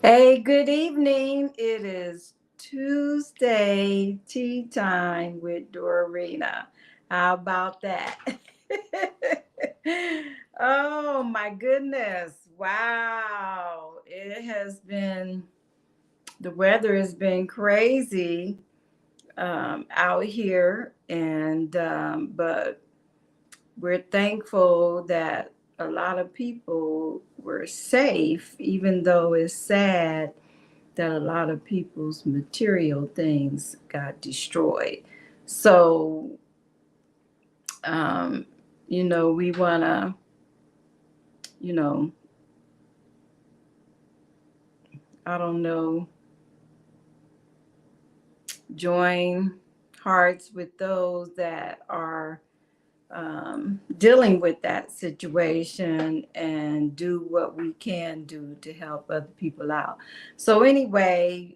Hey, good evening. It is Tuesday tea time with Dorarena. How about that? Oh my goodness. Wow. The weather has been crazy out here, but we're thankful that a lot of people were safe, even though it's sad that a lot of people's material things got destroyed. So, um, we want to, you know, I don't know, join hearts with those that are dealing with that situation and do what we can do to help other people out. So, anyway,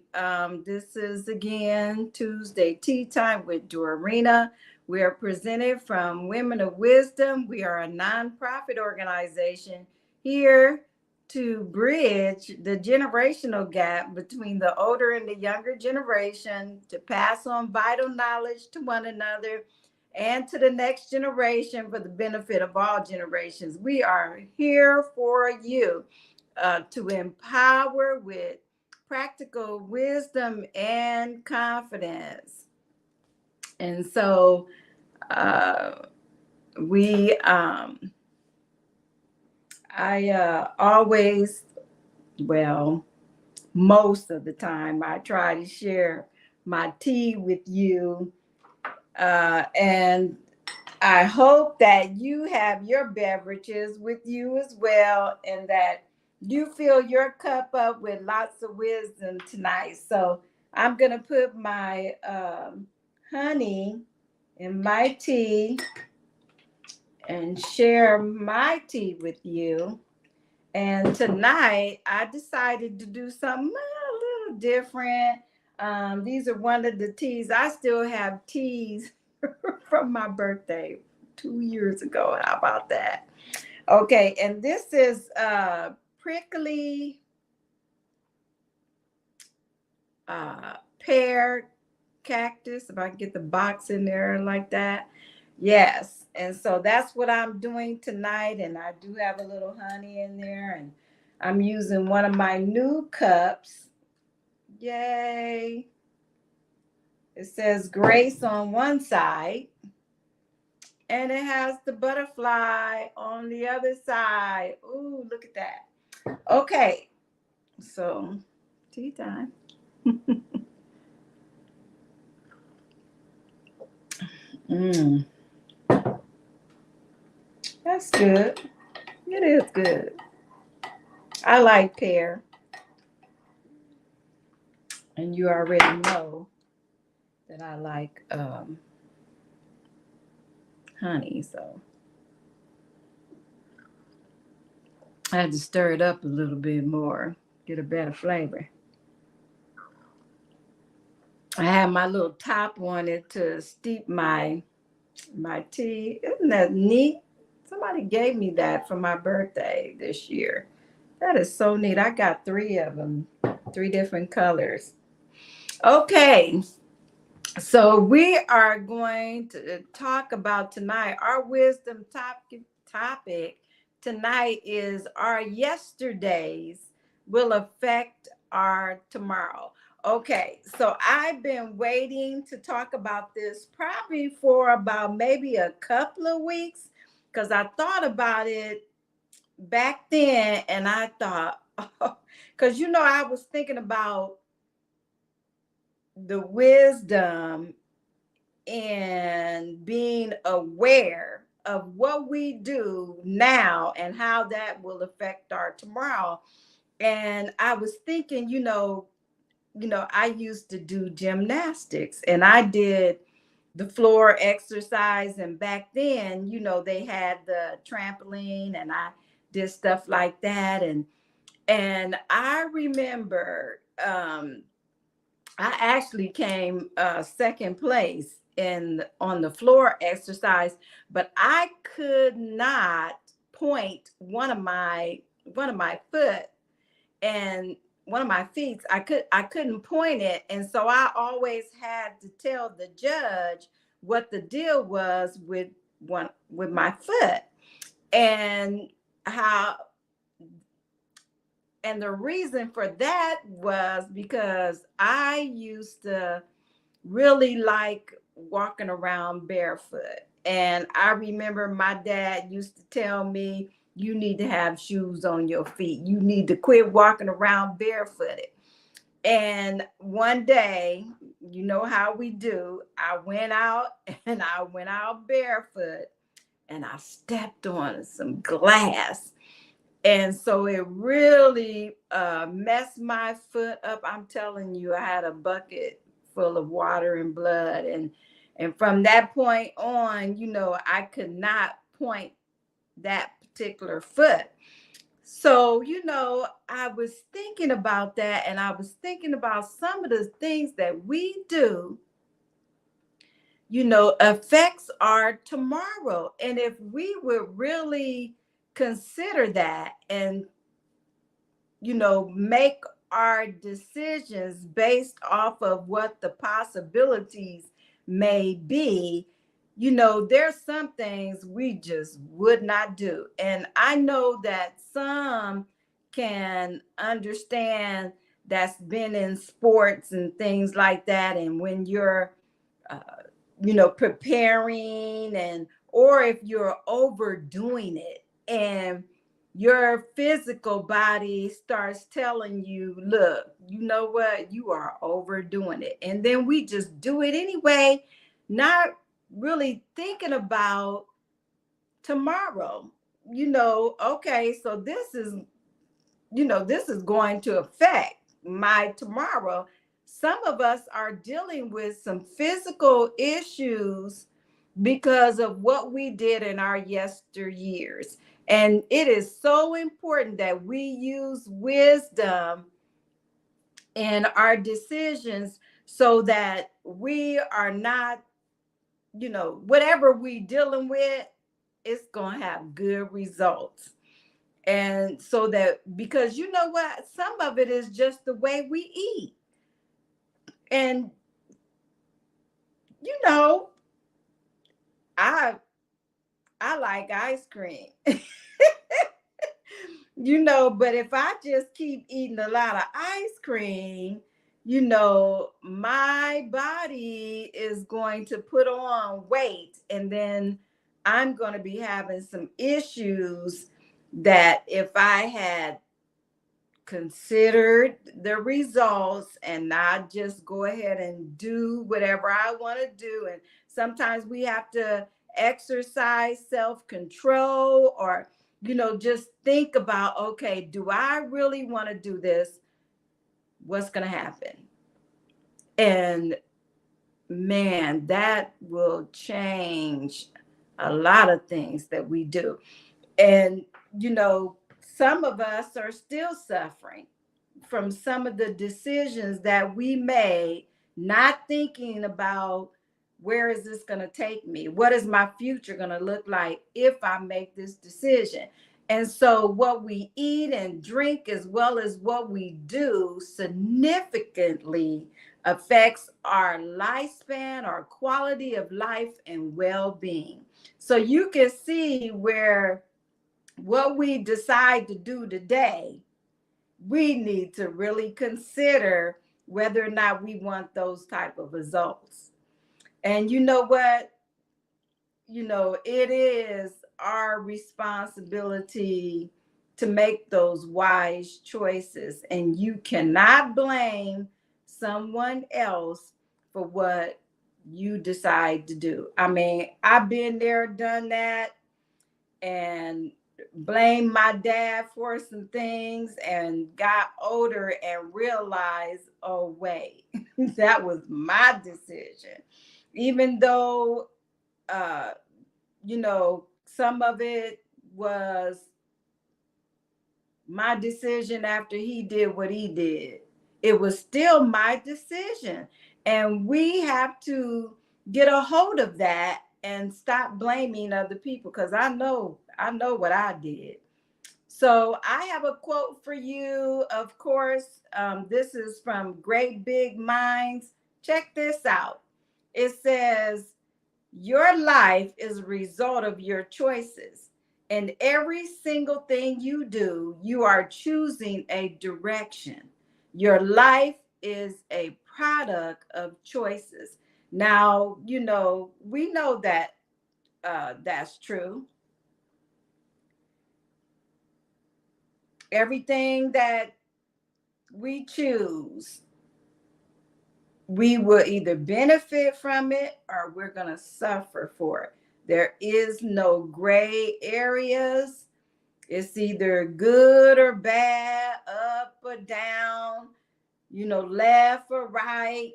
this is again Tuesday Tea Time with Dorarena. We are presented from Women of Wisdom. We are a nonprofit organization here to bridge the generational gap between the older and the younger generation, to pass on vital knowledge to one another and to the next generation for the benefit of all generations. We are here for you to empower with practical wisdom and confidence. And so uh, we, I always, well, most of the time, I try to share my tea with you. And I hope that you have your beverages with you as well, and that you fill your cup up with lots of wisdom tonight. So I'm going to put my honey in my tea and share my tea with you. And tonight I decided to do something a little different. These are one of the teas. I still have teas from my birthday 2 years ago. How about that? Okay, and this is prickly pear cactus. If I can get the box in there like that. Yes, and so that's what I'm doing tonight. And I do have a little honey in there, and I'm using one of my new cups. Yay! It says Grace on one side, and it has the butterfly on the other side. Ooh, look at that. Okay, so tea time. Mm, that's good. It is good. I like pear, and you already know that I like honey, so I had to stir it up a little bit more, get a better flavor. I have my little top on it to steep my tea. Isn't that neat? Somebody gave me that for my birthday this year. That is so neat. I got three of them, three different colors. Okay, so we are going to talk about tonight. Our wisdom topic tonight is our yesterdays will affect our tomorrow. Okay, so I've been waiting to talk about this probably for about maybe a couple of weeks, because I thought about it back then, and I thought, because I was thinking about the wisdom and being aware of what we do now and how that will affect our tomorrow. And I was thinking, I used to do gymnastics, and I did the floor exercise. And back then, they had the trampoline, and I did stuff like that. And I remember I actually came second place in on the floor exercise, but I could not point one of my foot. And one of my feet, I couldn't point it, and so I always had to tell the judge what the deal was with my foot, and how, and the reason for that was because I used to really like walking around barefoot. And I remember my dad used to tell me, you need to have shoes on your feet. You need to quit walking around barefooted. And one day, you know how we do, I went out and I went out barefoot and I stepped on some glass, and so it really messed my foot up. I'm telling you, I had a bucket full of water and blood, and from that point on, you know, I could not point that particular foot. So, you know, I was thinking about that, and I was thinking about some of the things that we do, you know, affects our tomorrow. And if we would really consider that and, you know, make our decisions based off of what the possibilities may be, you know, there's some things we just would not do. And I know that some can understand, that's been in sports and things like that. And when you're, uh, you know, preparing, and or if you're overdoing it and your physical body starts telling you, look, you know what, you are overdoing it, and then we just do it anyway, not really thinking about tomorrow. You know, okay, so this is, you know, this is going to affect my tomorrow. Some of us are dealing with some physical issues because of what we did in our yesteryears. And it is so important that we use wisdom in our decisions so that we are not, you know, whatever we dealing with, it's going to have good results. And so that, because you know what, some of it is just the way we eat. And you know, I I like ice cream. You know, but if I just keep eating a lot of ice cream, you know, my body is going to put on weight, and then I'm going to be having some issues that if I had considered the results and not just go ahead and do whatever I want to do. And sometimes we have to exercise self-control, or, you know, just think about, okay, do I really want to do this? What's going to happen? And man, that will change a lot of things that we do. And, you know, some of us are still suffering from some of the decisions that we made, not thinking about, where is this going to take me? What is my future going to look like if I make this decision? And so, what we eat and drink, as well as what we do, significantly affects our lifespan, our quality of life, and well being. So, you can see where what we decide to do today, we need to really consider whether or not we want those type of results. And you know what? You know, it is our responsibility to make those wise choices. And you cannot blame someone else for what you decide to do. I mean, I've been there, done that, and blame my dad for some things, and got older and realized, oh wait, that was my decision. Even though uh you know, some of it was my decision after he did what he did, it was still my decision. And we have to get a hold of that and stop blaming other people, because I know what I did. So I have a quote for you, of course. This is from Great Big Minds. Check this out. It says, your life is a result of your choices. And every single thing you do, you are choosing a direction. Your life is a product of choices. Now, we know that that's true. Everything that we choose, we will either benefit from it or we're going to suffer for it. There is no gray areas. It's either good or bad, up or down, left or right.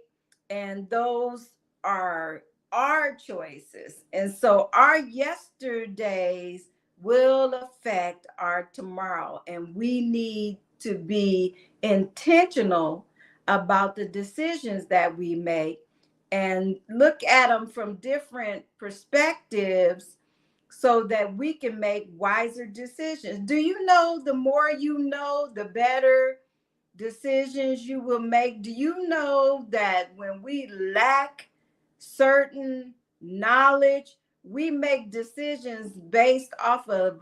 And those are our choices. And so our yesterdays will affect our tomorrow. And we need to be intentional about the decisions that we make and look at them from different perspectives so that we can make wiser decisions. Do you know the more you know, the better decisions you will make? Do you know that when we lack certain knowledge, we make decisions based off of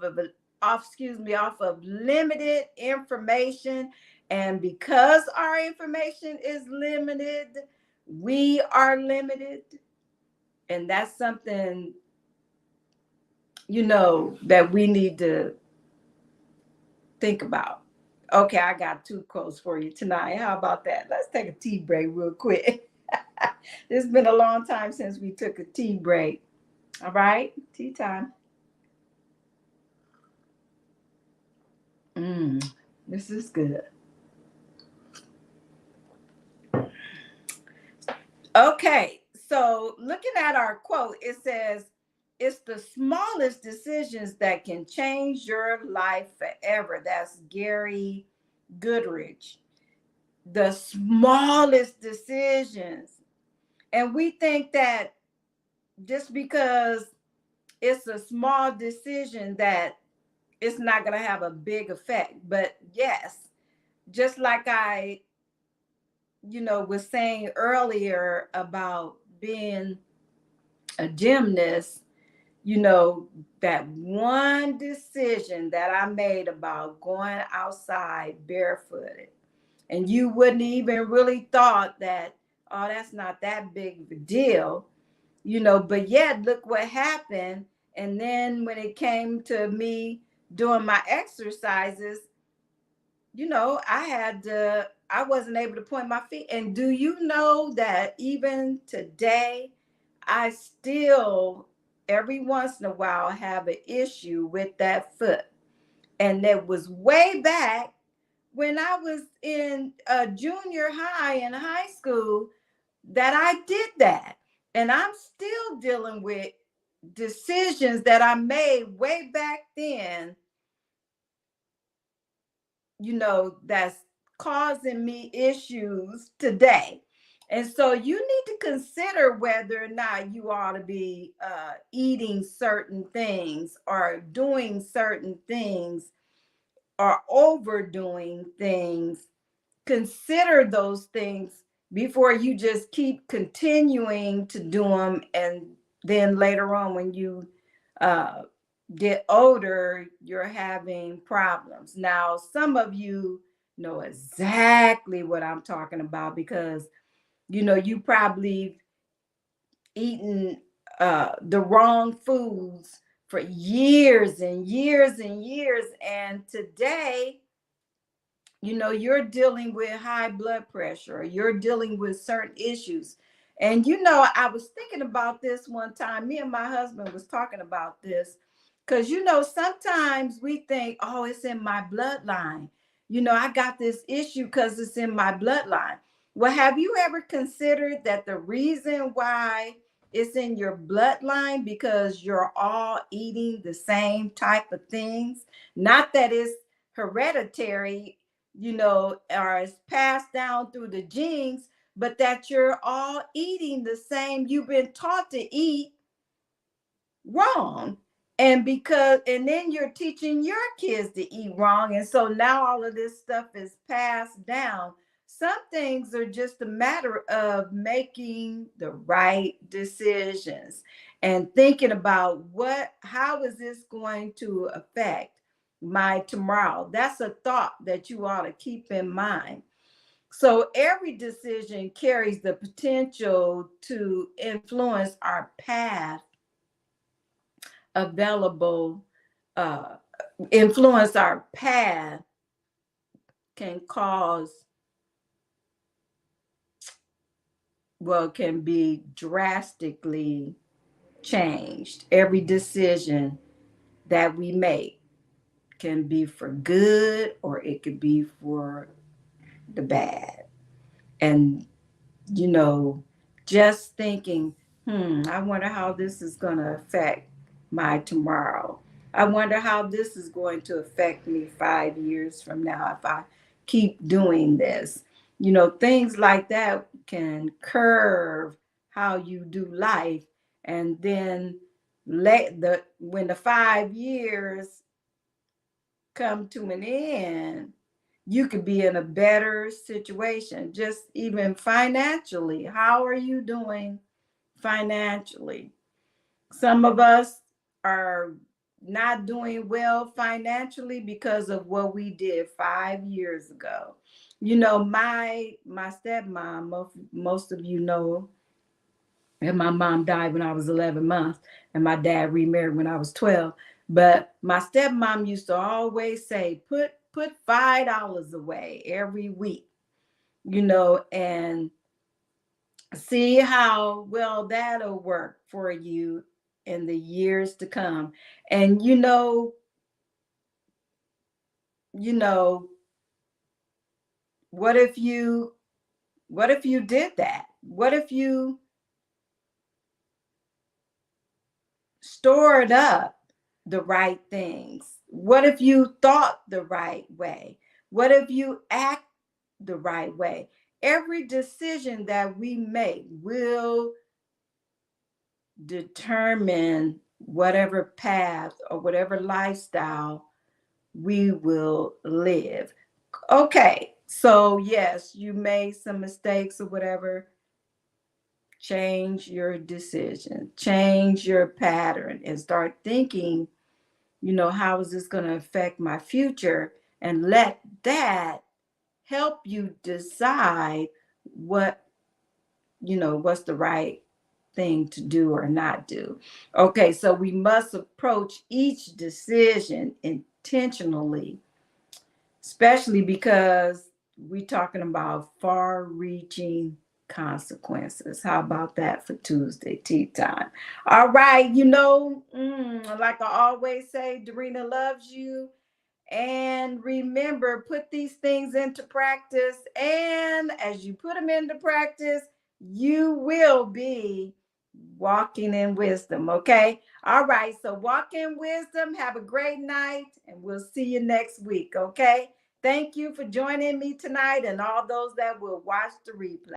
limited information, and because our information is limited, we are limited, and that's something that we need to think about. Okay, I got two quotes for you tonight. How about that? Let's take a tea break real quick. It's been a long time since we took a tea break. All right, tea time. This is good. Okay, so looking at our quote, it says, it's the smallest decisions that can change your life forever. That's Gary Goodrich. The smallest decisions. And we think that just because it's a small decision that it's not going to have a big effect. But yes, just like I, was saying earlier about being a gymnast, that one decision that I made about going outside barefooted, and you wouldn't even really thought that, oh, that's not that big of a deal, but yet look what happened. And then when it came to me doing my exercises, I wasn't able to point my feet. And do you know that even today, I still every once in a while have an issue with that foot. And that was way back when I was in junior high and high school that I did that. And I'm still dealing with decisions that I made way back then, that's causing me issues today. And so you need to consider whether or not you ought to be eating certain things or doing certain things or overdoing things. Consider those things before you just keep continuing to do them. And then later on, when you uh, get older, you're having problems. Now, some of you know exactly what I'm talking about because, you probably eaten the wrong foods for years and years and years. And today, you're dealing with high blood pressure, or you're dealing with certain issues. And I was thinking about this one time. Me and my husband was talking about this because sometimes we think, oh, it's in my bloodline. I got this issue because it's in my bloodline. Well, have you ever considered that the reason why it's in your bloodline because you're all eating the same type of things? Not that it's hereditary, or it's passed down through the genes, but that you're all eating the same. You've been taught to eat wrong. And then you're teaching your kids to eat wrong. And so now all of this stuff is passed down. Some things are just a matter of making the right decisions and thinking about how is this going to affect my tomorrow. That's a thought that you ought to keep in mind. So every decision carries the potential to influence our path available, uh, influence our path, can cause, well, can be drastically changed. Every decision that we make can be for good or it could be for the bad. And you know, just thinking, I wonder how this is going to affect my tomorrow. I wonder how this is going to affect me 5 years from now if I keep doing this. Things like that can curve how you do life. And then when the 5 years come to an end, you could be in a better situation, just even financially. How are you doing financially? Some of us are not doing well financially because of what we did 5 years ago. My stepmom, most of you know, and my mom died when I was 11 months, and my dad remarried when I was 12. But my stepmom used to always say, put $5 away every week, and see how well that'll work for you in the years to come. And you know, what if you did that? What if you stored up the right things? What if you thought the right way? What if you act the right way? Every decision that we make will determine whatever path or whatever lifestyle we will live. Okay, so yes, you made some mistakes or whatever. Change your decision, change your pattern, and start thinking, how is this going to affect my future? And let that help you decide what, what's the right thing to do or not do. Okay, so we must approach each decision intentionally, especially because we're talking about far reaching consequences. How about that for Tuesday tea time? All right, like I always say, Dorarena loves you. And remember, put these things into practice. And as you put them into practice, you will be walking in wisdom. Okay. All right. So walk in wisdom. Have a great night. And we'll see you next week. Okay. Thank you for joining me tonight and all those that will watch the replay.